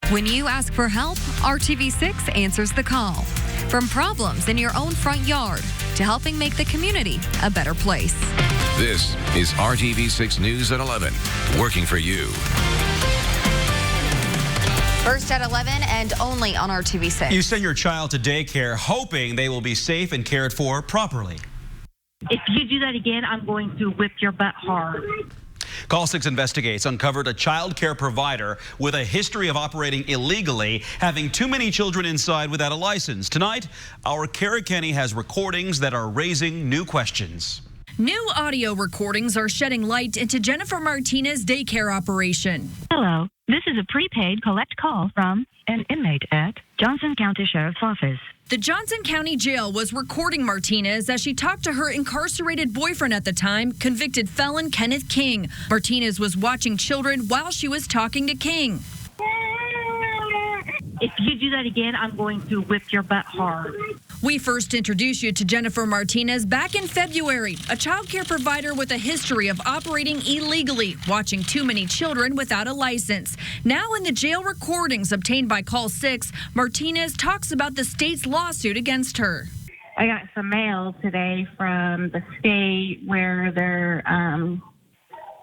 When you ask for help, RTV6 answers the call. From problems in your own front yard to helping make the community a better place. This is RTV6 News at 11, working for you. First at 11 and only on RTV6. You send your child to daycare hoping they will be safe and cared for properly. If you do that again, I'm going to whip your butt hard. Call 6 Investigates uncovered a child care provider with a history of operating illegally, having too many children inside without a license. Tonight, our Kara Kenny has recordings that are raising new questions. New audio recordings are shedding light into Jennifer Martinez's daycare operation. Hello, this is a prepaid collect call from an inmate at Johnson County Sheriff's Office. The Johnson County Jail was recording Martinez as she talked to her incarcerated boyfriend at the time, convicted felon Kenneth King. Martinez was watching children while she was talking to King. If you do that again, I'm going to whip your butt hard. We first introduced you to Jennifer Martinez back in February, a child care provider with a history of operating illegally, watching too many children without a license. Now in the jail recordings obtained by Call 6, Martinez talks about the state's lawsuit against her. I got some mail today from the state where they're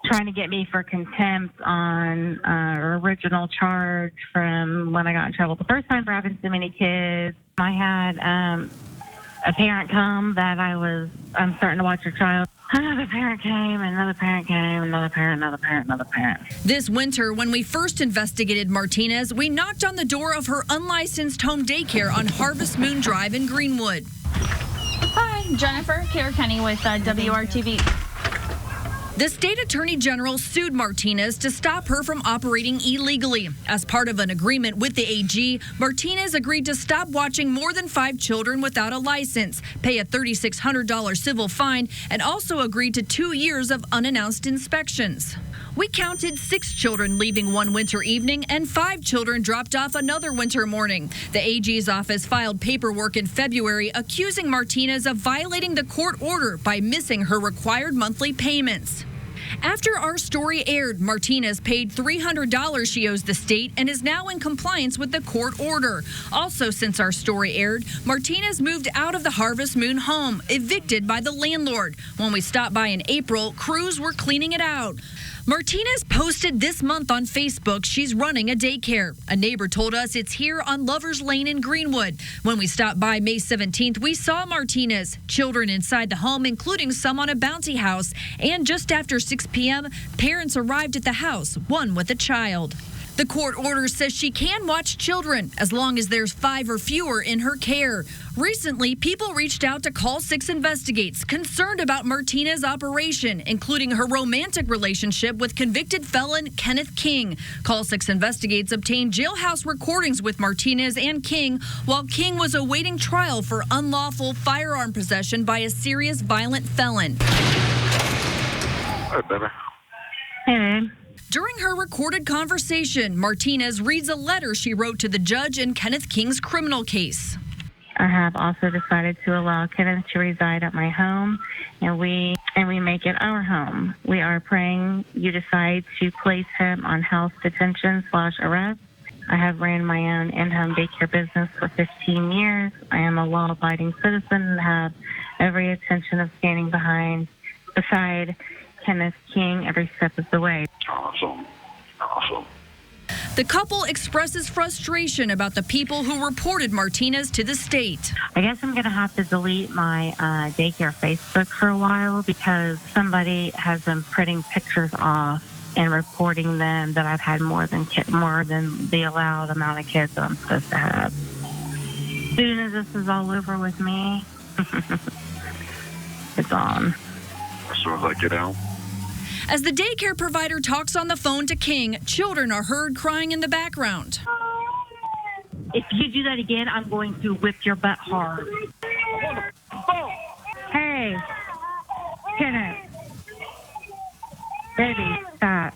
trying to get me for contempt on original charge from when I got in trouble the first time for having so many kids. I had a parent come that I'm starting to watch your child. Another parent came, another parent came, another parent, another parent, another parent. This winter, when we first investigated Martinez, we knocked on the door of her unlicensed home daycare on Harvest Moon Drive in Greenwood. Hi, Jennifer, Kara Kenny with WRTV. The state attorney general sued Martinez to stop her from operating illegally. As part of an agreement with the AG, Martinez agreed to stop watching more than 5 children without a license, pay a $3,600 civil fine, and also agreed to 2 years of unannounced inspections. We counted 6 children leaving one winter evening and 5 children dropped off another winter morning. The AG's office filed paperwork in February accusing Martinez of violating the court order by missing her required monthly payments. After our story aired, Martinez paid $300 she owes the state and is now in compliance with the court order. Also, since our story aired, Martinez moved out of the Harvest Moon home, evicted by the landlord. When we stopped by in April, crews were cleaning it out. Martinez posted this month on Facebook she's running a daycare. A neighbor told us it's here on Lovers Lane in Greenwood. When we stopped by May 17th, we saw Martinez, children inside the home, including some on a bouncy house. And just after 6 p.m., parents arrived at the house, one with a child. The court order says she can watch children as long as there's 5 or fewer in her care. Recently, people reached out to Call 6 Investigates, concerned about Martinez's operation, including her romantic relationship with convicted felon Kenneth King. Call 6 Investigates obtained jailhouse recordings with Martinez and King while King was awaiting trial for unlawful firearm possession by a serious violent felon. Hi, baby. Hey, During her recorded conversation, Martinez reads a letter she wrote to the judge in Kenneth King's criminal case. I have also decided to allow Kenneth to reside at my home, and we make it our home. We are praying you decide to place him on house detention/arrest. I have ran my own in-home daycare business for 15 years. I am a law-abiding citizen and have every intention of standing beside Kenneth King every step of the way. Awesome. The couple expresses frustration about the people who reported Martinez to the state. I guess I'm going to have to delete my daycare Facebook for a while because somebody has been printing pictures off and reporting them that I've had more than the allowed amount of kids that I'm supposed to have. As soon as this is all over with me, it's on. As soon as I get out. As the daycare provider talks on the phone to King, children are heard crying in the background. If you do that again, I'm going to whip your butt hard. Hey, Kenneth. Baby, stop.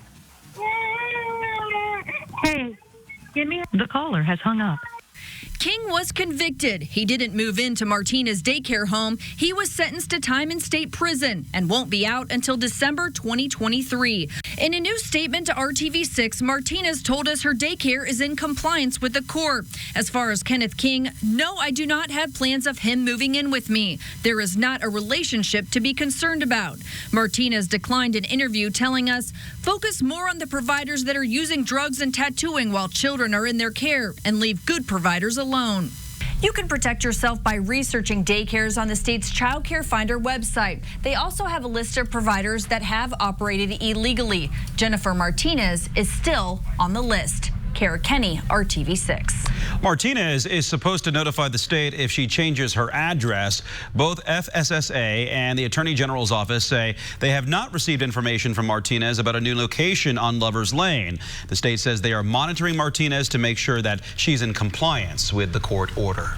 Hey, give me... The caller has hung up. King was convicted. He didn't move into Martinez's daycare home. He was sentenced to time in state prison and won't be out until December 2023. In a new statement to RTV6, Martinez told us her daycare is in compliance with the court. As far as Kenneth King, no, I do not have plans of him moving in with me. There is not a relationship to be concerned about. Martinez declined an interview telling us, focus more on the providers that are using drugs and tattooing while children are in their care and leave good providers alone. You can protect yourself by researching daycares on the state's Child Care Finder website. They also have a list of providers that have operated illegally. Jennifer Martinez is still on the list. Kara Kenny, RTV6. Martinez is supposed to notify the state if she changes her address. Both FSSA and the Attorney General's office say they have not received information from Martinez about a new location on Lover's Lane. The state says they are monitoring Martinez to make sure that she's in compliance with the court order.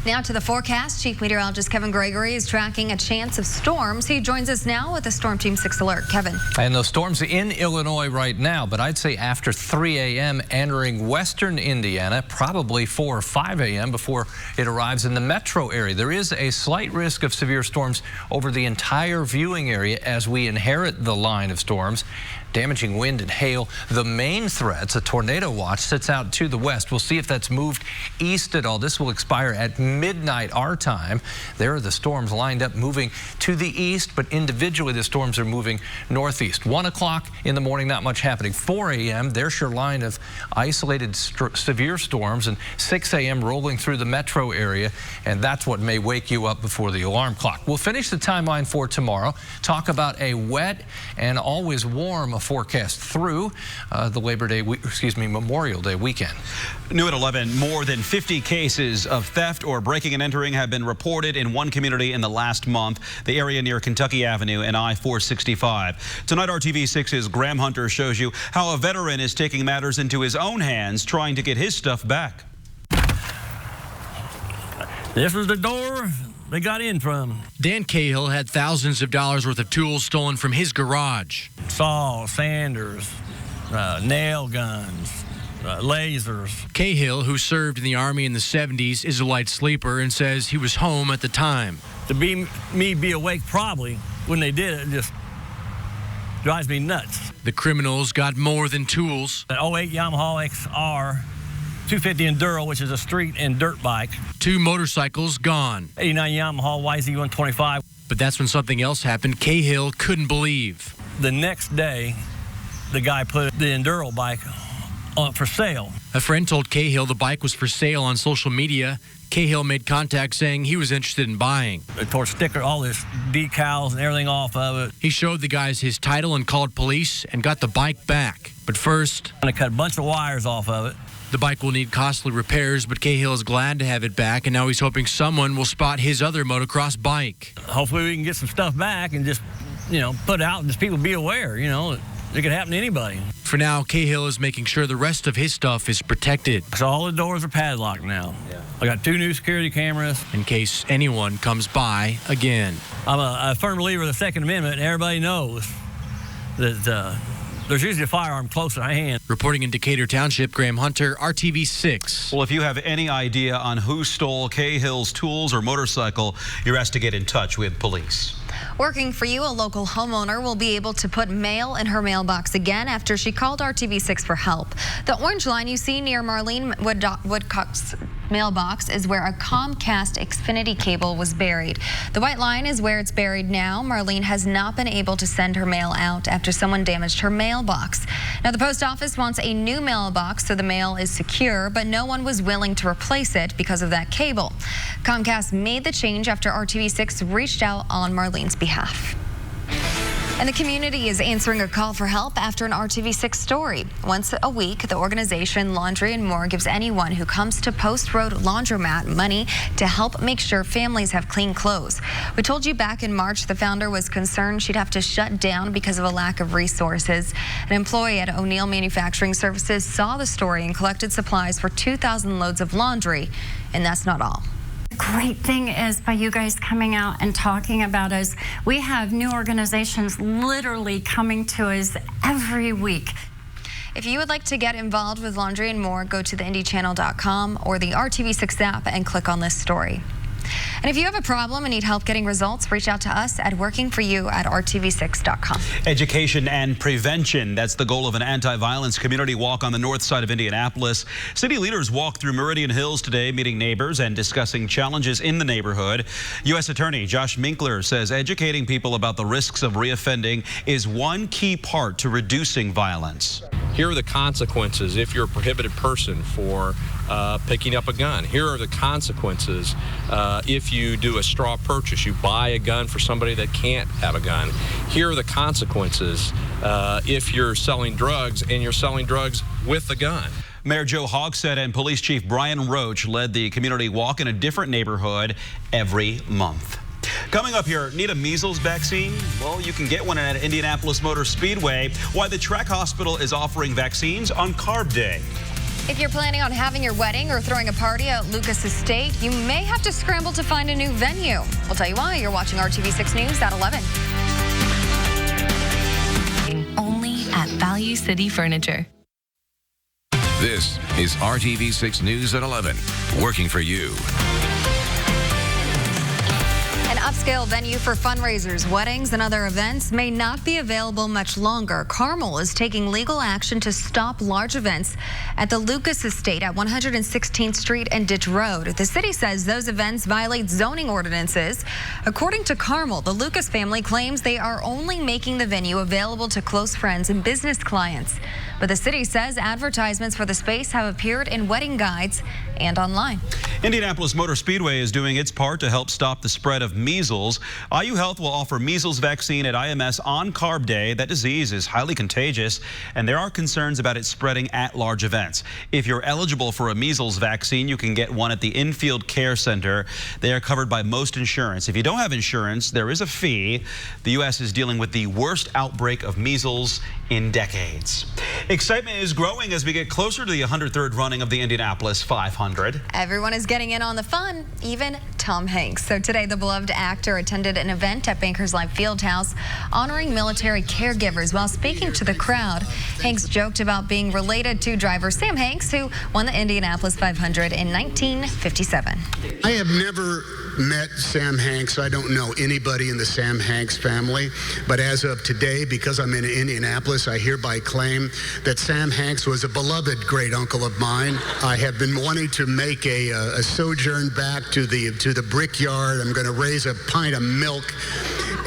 Now to the forecast. Chief Meteorologist Kevin Gregory is tracking a chance of storms. He joins us now with a Storm Team 6 alert. Kevin. And those storms in Illinois right now, but I'd say after 3 a.m. entering western Indiana, probably 4 or 5 a.m. before it arrives in the metro area. There is a slight risk of severe storms over the entire viewing area as we inherit the line of storms. Damaging wind and hail. The main threats, a tornado watch, sits out to the west. We'll see if that's moved east at all. This will expire at midnight our time. There are the storms lined up moving to the east, but individually the storms are moving northeast. 1 o'clock in the morning, not much happening. 4 a.m., there's your line of isolated severe storms, and 6 a.m. rolling through the metro area, and that's what may wake you up before the alarm clock. We'll finish the timeline for tomorrow. Talk about a wet and always warm forecast through the Memorial Day weekend. New at 11, more than 50 cases of theft or breaking and entering have been reported in one community in the last month, the area near Kentucky Avenue and I-465. Tonight, RTV6's Graham Hunter shows you how a veteran is taking matters into his own hands, trying to get his stuff back. This was the door they got in from. Dan Cahill had thousands of dollars worth of tools stolen from his garage. Saws, sanders, nail guns, lasers. Cahill, who served in the Army in the 70s, is a light sleeper and says he was home at the time. To be awake probably when they did it just drives me nuts. The criminals got more than tools. An 08 Yamaha XR 250 Enduro, which is a street and dirt bike. 2 motorcycles gone. 89 Yamaha YZ125. But that's when something else happened Cahill couldn't believe. The next day, the guy put the Enduro bike on for sale. A friend told Cahill the bike was for sale on social media. Cahill made contact saying he was interested in buying. They tore sticker, all this decals and everything off of it. He showed the guys his title and called police and got the bike back. But first, I cut a bunch of wires off of it. The bike will need costly repairs, but Cahill is glad to have it back, and now he's hoping someone will spot his other motocross bike. Hopefully we can get some stuff back and just, put it out and just people be aware, it could happen to anybody. For now, Cahill is making sure the rest of his stuff is protected. So all the doors are padlocked now. Yeah. I got 2 new security cameras. In case anyone comes by again. I'm a firm believer of the Second Amendment, and everybody knows that there's usually a firearm close at hand. Reporting in Decatur Township, Graham Hunter, RTV6. Well, if you have any idea on who stole Cahill's tools or motorcycle, you're asked to get in touch with police. Working for you, a local homeowner will be able to put mail in her mailbox again after she called RTV6 for help. The orange line you see near Marlene Woodcock's mailbox is where a Comcast Xfinity cable was buried. The white line is where it's buried now. Marlene has not been able to send her mail out after someone damaged her mailbox. Now, the post office wants a new mailbox so the mail is secure, but no one was willing to replace it because of that cable. Comcast made the change after RTV6 reached out on Marlene's behalf. And the community is answering a call for help after an RTV6 story. Once a week, the organization Laundry and More gives anyone who comes to Post Road Laundromat money to help make sure families have clean clothes. We told you back in March the founder was concerned she'd have to shut down because of a lack of resources. An employee at O'Neill Manufacturing Services saw the story and collected supplies for 2,000 loads of laundry, and that's not all. Great thing is by you guys coming out and talking about us, we have new organizations literally coming to us every week. If you would like to get involved with Laundry and More, go to theindychannel.com or the RTV6 app and click on this story. And if you have a problem and need help getting results, reach out to us at workingforyou@rtv6.com. Education and prevention. That's the goal of an anti-violence community walk on the north side of Indianapolis. City leaders walked through Meridian Hills today, meeting neighbors and discussing challenges in the neighborhood. U.S. Attorney Josh Minkler says educating people about the risks of reoffending is one key part to reducing violence. Here are the consequences if you're a prohibited person for picking up a gun. Here are the consequences if you do a straw purchase. You buy a gun for somebody that can't have a gun. Here are the consequences if you're selling drugs and you're selling drugs with a gun. Mayor Joe Hogsett and Police Chief Brian Roach led the community walk in a different neighborhood every month. Coming up here, need a measles vaccine? Well, you can get one at Indianapolis Motor Speedway. Why the Track Hospital is offering vaccines on Carb Day. If you're planning on having your wedding or throwing a party at Lucas Estate, you may have to scramble to find a new venue. We'll tell you why. You're watching RTV6 News at 11. Only at Value City Furniture. This is RTV6 News at 11, working for you. An upscale venue for fundraisers, weddings, and other events may not be available much longer. Carmel is taking legal action to stop large events at the Lucas Estate at 116th Street and Ditch Road. The city says those events violate zoning ordinances. According to Carmel, the Lucas family claims they are only making the venue available to close friends and business clients. But the city says advertisements for the space have appeared in wedding guides and online. Indianapolis Motor Speedway is doing its part to help stop the spread of measles. IU Health will offer measles vaccine at IMS on Carb Day. That disease is highly contagious, and there are concerns about it spreading at large events. If you're eligible for a measles vaccine, you can get one at the Infield Care Center. They are covered by most insurance. If you don't have insurance, there is a fee. The U.S. is dealing with the worst outbreak of measles in decades. Excitement is growing as we get closer to the 103rd running of the Indianapolis 500. Everyone is getting in on the fun, even Tom Hanks. So today, the beloved actor attended an event at Bankers Life Fieldhouse honoring military caregivers. While speaking to the crowd, Hanks joked about being related to driver Sam Hanks, who won the Indianapolis 500 in 1957. I have never met Sam Hanks. I don't know anybody in the Sam Hanks family. But as of today, because I'm in Indianapolis, I hereby claim that Sam Hanks was a beloved great uncle of mine. I have been wanting to make a sojourn back to the brickyard. I'm going to raise a pint of milk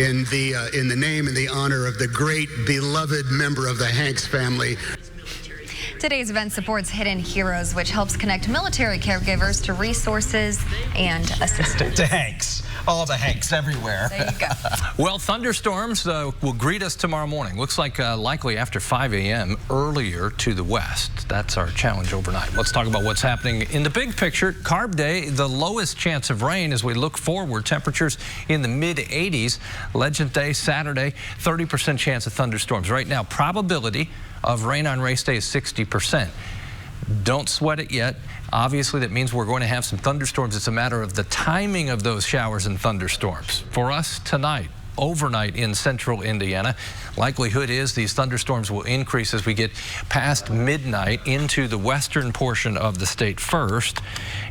in the name and the honor of the great beloved member of the Hanks family. Today's event supports Hidden Heroes, which helps connect military caregivers to resources and assistance. To Hanks. All the Hanks everywhere. There you go. Well, thunderstorms will greet us tomorrow morning. Looks like likely after 5 a.m. earlier to the west. That's our challenge overnight. Let's talk about what's happening in the big picture. Carb Day, the lowest chance of rain as we look forward. Temperatures in the mid-80s. Legend Day, Saturday, 30% chance of thunderstorms. Right now, probability of rain on race day is 60%. Don't sweat it yet. Obviously, that means we're going to have some thunderstorms. It's a matter of the timing of those showers and thunderstorms. For us tonight, overnight in central Indiana, likelihood is these thunderstorms will increase as we get past midnight into the western portion of the state first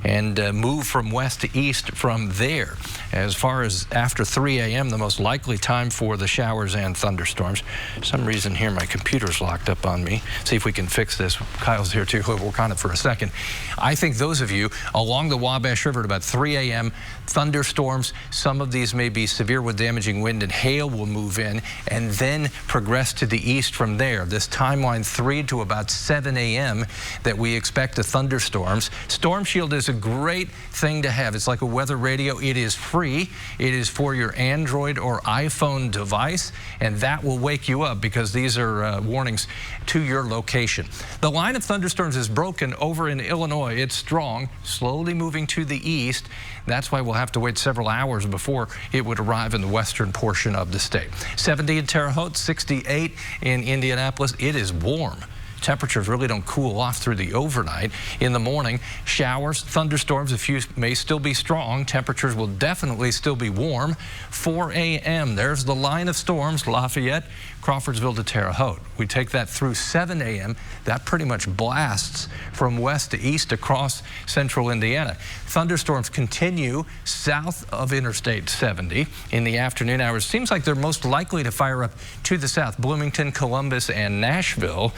and move from west to east from there. As far as after 3 a.m., the most likely time for the showers and thunderstorms. For some reason here, my computer's locked up on me. See if we can fix this. Kyle's here too. We'll work on it for a second. I think those of you along the Wabash River at about 3 a.m., thunderstorms, some of these may be severe with damaging wind and hail will move in and then progress to the east from there. This timeline 3 to about 7 a.m. that we expect the thunderstorms. Storm Shield is a great thing to have. It's like a weather radio. It is free. It is for your Android or iPhone device, and that will wake you up because these are warnings to your location. The line of thunderstorms is broken over in Illinois. It's strong, slowly moving to the east. That's why we'll have to wait several hours before it would arrive in the western portion of the state. 70 in Terre Haute, 68 in Indianapolis. It is warm. temperatures really don't cool off through the overnight. In the morning, showers, thunderstorms, a few may still be strong. Temperatures will definitely still be warm. 4 a.m. There's the line of storms, Lafayette, Crawfordsville to Terre Haute. We take that through 7 a.m. That pretty much blasts from west to east across central Indiana. Thunderstorms continue south of Interstate 70 in the afternoon hours. Seems like they're most likely to fire up to the south, Bloomington, Columbus, and Nashville.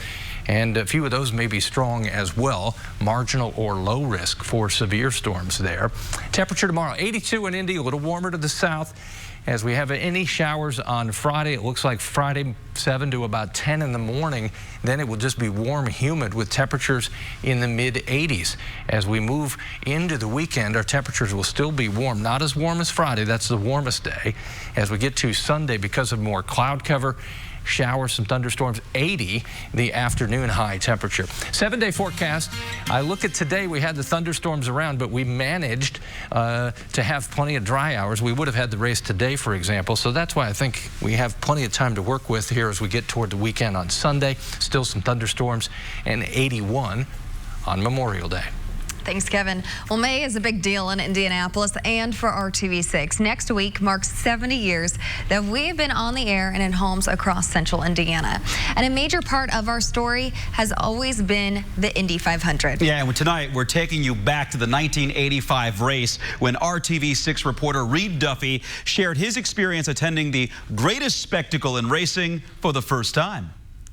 And a few of those may be strong as well. Marginal or low risk for severe storms there. Temperature tomorrow, 82 in Indy, a little warmer to the south. As we have any showers on Friday, it looks like Friday 7 to about 10 in the morning. Then it will just be warm, humid with temperatures in the mid-80s. As we move into the weekend, our temperatures will still be warm. Not as warm as Friday. That's the warmest day. As we get to Sunday, because of more cloud cover, showers, some thunderstorms, 80 the afternoon high temperature. 7-day forecast. I look at today, we had the thunderstorms around, but we managed to have plenty of dry hours. We would have had the race today, for example, so that's why I think we have plenty of time to work with here as we get toward the weekend on Sunday. Still some thunderstorms, and 81 on Memorial Day. Thanks, Kevin. Well, May is a big deal in Indianapolis and for RTV6. Next week marks 70 years that we've been on the air and in homes across central Indiana. And a major part of our story has always been the Indy 500. Yeah, and tonight we're taking you back to the 1985 race when RTV6 reporter Reed Duffy shared his experience attending the greatest spectacle in racing for the first time.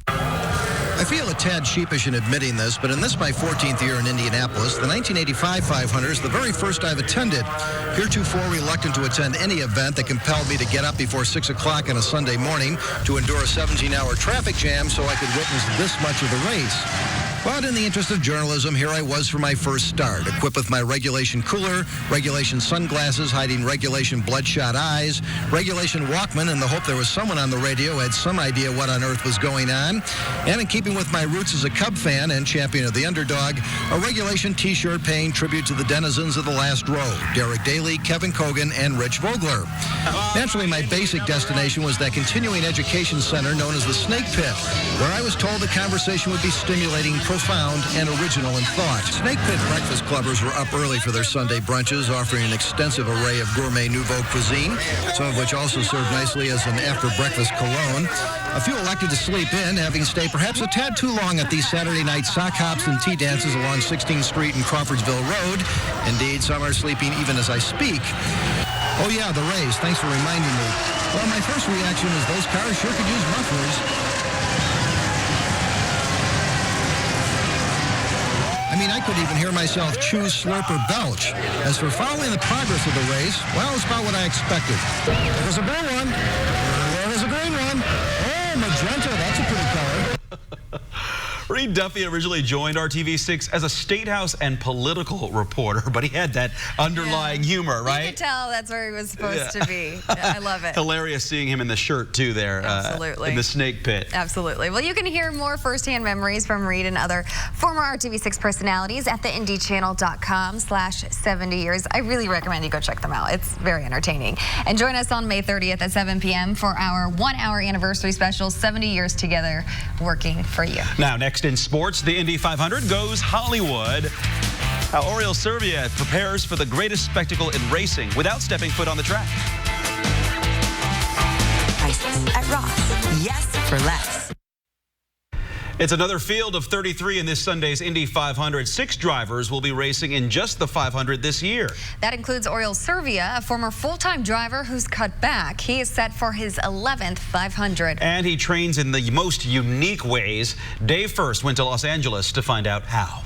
I feel a tad sheepish in admitting this, but in this my 14th year in Indianapolis, the 1985 500 is the very first I've attended. Heretofore reluctant to attend any event that compelled me to get up before 6 o'clock on a Sunday morning to endure a 17-hour traffic jam so I could witness this much of the race. But in the interest of journalism, here I was for my first start, equipped with my regulation cooler, regulation sunglasses hiding regulation bloodshot eyes, regulation Walkman in the hope there was someone on the radio who had some idea what on earth was going on, and in keeping with my roots as a Cub fan and champion of the underdog, a regulation T-shirt paying tribute to the denizens of the last row, Derek Daly, Kevin Cogan, and Rich Vogler. Naturally, my basic destination was that continuing education center known as the Snake Pit, where I was told the conversation would be stimulating, profound, and original in thought. Snake Pit breakfast clubbers were up early for their Sunday brunches, offering an extensive array of gourmet nouveau cuisine, some of which also served nicely as an after-breakfast cologne. A few elected to sleep in, having stayed perhaps a tad too long at these Saturday night sock hops and tea dances along 16th Street and Crawfordsville Road. Indeed, some are sleeping even as I speak. Oh yeah, the race. Thanks for reminding me. Well, my first reaction is those cars sure could use mufflers. I mean, I could even hear myself chew, slurp, or belch. As for following the progress of the race, well, it's about what I expected. There was a blue one. There was a green one. Oh, magenta, that's a pretty color. Reed Duffy originally joined RTV6 as a state house and political reporter, but he had that underlying humor, right? You could tell that's where he was supposed to be. I love it. Hilarious seeing him in the shirt, too, there. Absolutely. In the Snake Pit. Absolutely. Well, you can hear more firsthand memories from Reed and other former RTV6 personalities at theindychannel.com/70 years. I really recommend you go check them out. It's very entertaining. And join us on May 30th at 7 p.m. for our 1-hour anniversary special, 70 years together working for you. Now, next in sports, the Indy 500 goes Hollywood. Oriel Servia prepares for the greatest spectacle in racing without stepping foot on the track. Prices at Ross. Yes for less. It's another field of 33 in this Sunday's Indy 500. 6 drivers will be racing in just the 500 this year. That includes Oriel Servia, a former full-time driver who's cut back. He is set for his 11th 500. And he trains in the most unique ways. Dave First went to Los Angeles to find out how.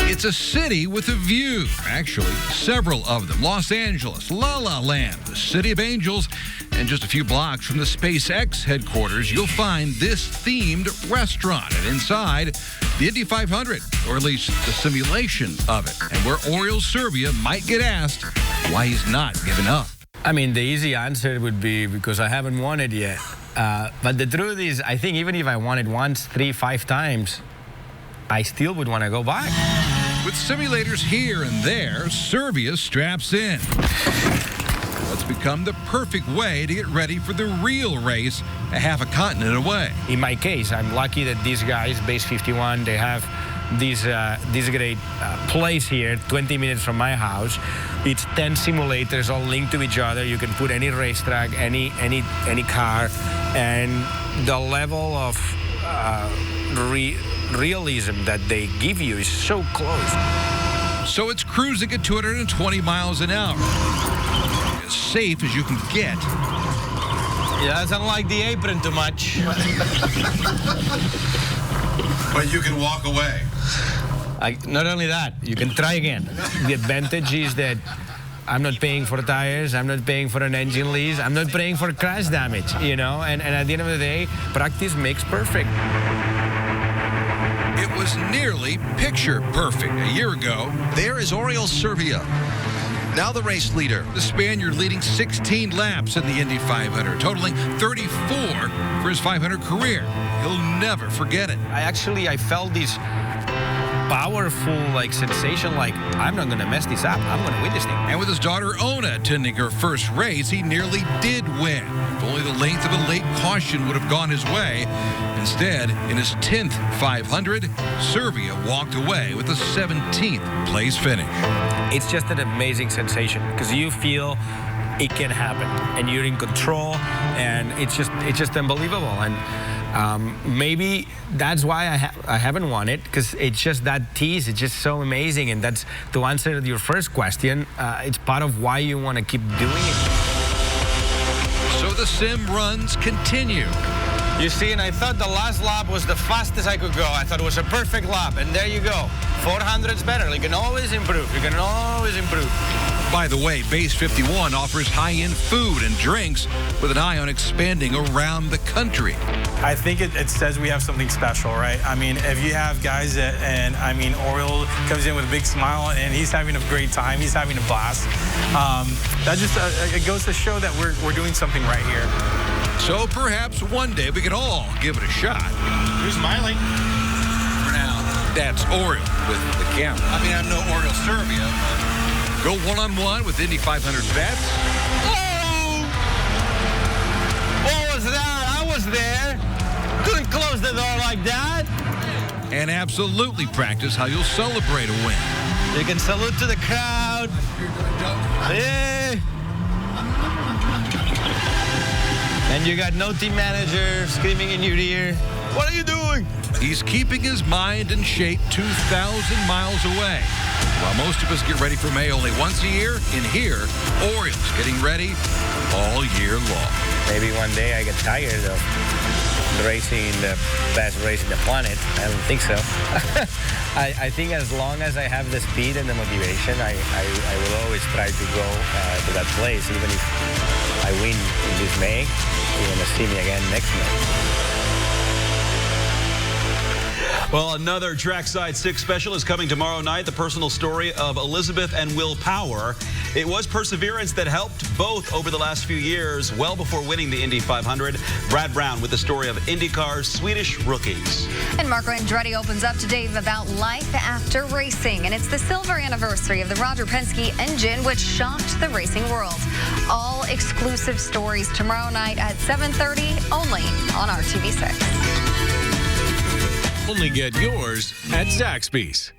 It's a city with a view. Actually, several of them. Los Angeles, La La Land, the City of Angels, and just a few blocks from the SpaceX headquarters, you'll find this themed restaurant. And inside, the Indy 500, or at least the simulation of it. And where Oriel Servia might get asked why he's not giving up. I mean, the easy answer would be because I haven't won it yet. But the truth is, I think even if I won it once, 3, 5 times, I still would want to go back. With simulators here and there, Servia straps in. It's become the perfect way to get ready for the real race a half a continent away. In my case, I'm lucky that these guys, Base 51, they have this great place here, 20 minutes from my house. It's 10 simulators all linked to each other. You can put any racetrack, any car, and the level of realism that they give you is so close. So it's cruising at 220 miles an hour. As safe as you can get. He doesn't like the apron too much. But you can walk away. Not only that, you can try again. The advantage is that I'm not paying for tires, I'm not paying for an engine lease, I'm not paying for crash damage, you know? And at the end of the day, practice makes perfect. It was nearly picture perfect a year ago. There is Oriol Servia, now the race leader. The Spaniard leading 16 laps in the Indy 500, totaling 34 for his 500 career. He'll never forget it. I felt this powerful sensation, I'm not gonna mess this up, I'm gonna win this thing. And with his daughter Ona attending her first race, he nearly did win. If only the length of a late caution would have gone his way. Instead, in his 10th 500, Servia walked away with a 17th place finish. It's just an amazing sensation because you feel it can happen and you're in control, and it's just unbelievable. And maybe that's why I haven't won it, because it's just that tease. It's just so amazing, and that's to answer your first question. It's part of why you want to keep doing it. So the sim runs continue. You see, and I thought the last lap was the fastest I could go. I thought it was a perfect lap, and there you go. 400's better. You can always improve. You can always improve. By the way, Base 51 offers high-end food and drinks with an eye on expanding around the country. I think it says we have something special, right? I mean, if you have guys Oriol comes in with a big smile and he's having a great time, he's having a blast. That just it goes to show that we're doing something right here. So perhaps one day we can all give it a shot. You're smiling. For now, that's Oriol with the camera. I mean, I'm no Oriol Servia, but... Go one-on-one with Indy 500 vets. Oh! What was that? I was there. Couldn't close the door like that. And absolutely practice how you'll celebrate a win. You can salute to the crowd. Yeah. And you got no team manager screaming in your ear. What are you doing? He's keeping his mind in shape 2,000 miles away. While most of us get ready for May only once a year, in here, Oriol's getting ready all year long. Maybe one day I get tired of racing the best race in the planet. I don't think so. I think as long as I have the speed and the motivation, I will always try to go to that place. Even if I win in this May, you're going to see me again next May. Well, another Trackside 6 special is coming tomorrow night. The personal story of Elizabeth and Will Power. It was perseverance that helped both over the last few years, well before winning the Indy 500. Brad Brown with the story of IndyCar's Swedish rookies. And Marco Andretti opens up today about life after racing. And it's the silver anniversary of the Roger Penske engine, which shocked the racing world. All exclusive stories tomorrow night at 7:30, only on RTV6. Only get yours at Zaxby's.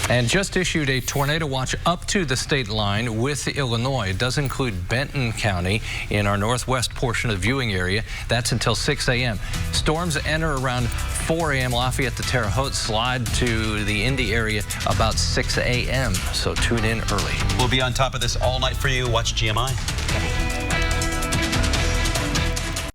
And just issued a tornado watch up to the state line with Illinois. It does include Benton County in our northwest portion of the viewing area. That's until 6 a.m. Storms enter around 4 a.m. Lafayette to Terre Haute, slide to the Indy area about 6 a.m. So tune in early. We'll be on top of this all night for you. Watch GMI.